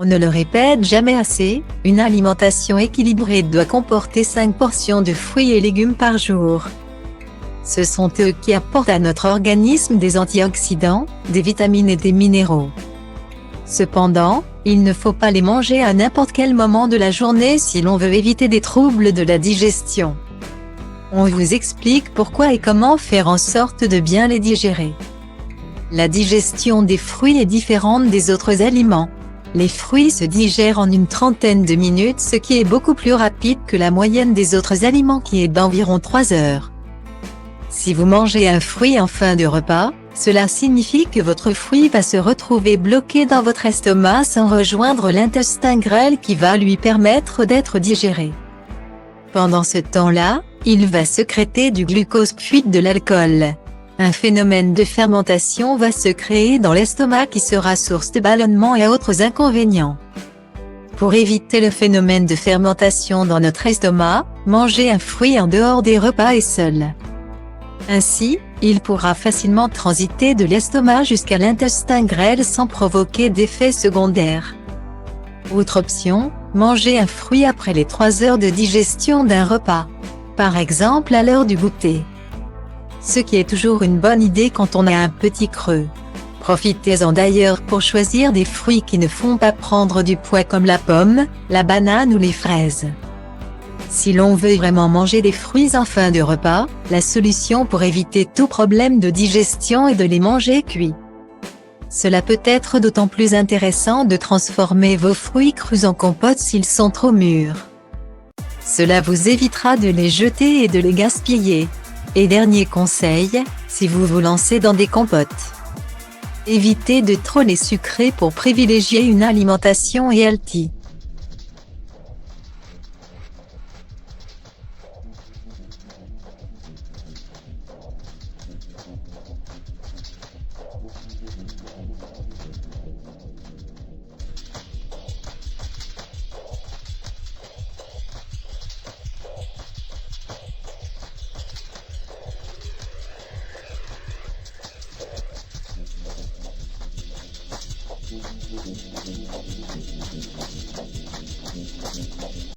ne le répète jamais assez, une alimentation équilibrée doit comporter 5 portions de fruits et légumes par jour. Ce sont eux qui apportent à notre organisme des antioxydants, des vitamines et des minéraux. Cependant, il ne faut pas les manger à n'importe quel moment de la journée si l'on veut éviter des troubles de la digestion. On vous explique pourquoi et comment faire en sorte de bien les digérer. La digestion des fruits est différente des autres aliments. Les fruits se digèrent en une trentaine de minutes, ce qui est beaucoup plus rapide que la moyenne des autres aliments qui est d'environ 3 heures. Si vous mangez un fruit en fin de repas, cela signifie que votre fruit va se retrouver bloqué dans votre estomac sans rejoindre l'intestin grêle qui va lui permettre d'être digéré. Pendant ce temps-là, il va sécréter du glucose puis de l'alcool. Un phénomène de fermentation va se créer dans l'estomac qui sera source de ballonnement et autres inconvénients. Pour éviter le phénomène de fermentation dans notre estomac, mangez un fruit en dehors des repas et seul. Ainsi, il pourra facilement transiter de l'estomac jusqu'à l'intestin grêle sans provoquer d'effets secondaires. Autre option, mangez un fruit après les 3 heures de digestion d'un repas. Par exemple à l'heure du goûter. Ce qui est toujours une bonne idée quand on a un petit creux. Profitez-en d'ailleurs pour choisir des fruits qui ne font pas prendre du poids comme la pomme, la banane ou les fraises. Si l'on veut vraiment manger des fruits en fin de repas, la solution pour éviter tout problème de digestion est de les manger cuits. Cela peut être d'autant plus intéressant de transformer vos fruits crus en compote s'ils sont trop mûrs. Cela vous évitera de les jeter et de les gaspiller. Et dernier conseil, si vous vous lancez dans des compotes, évitez de trop les sucrer pour privilégier une alimentation healthy.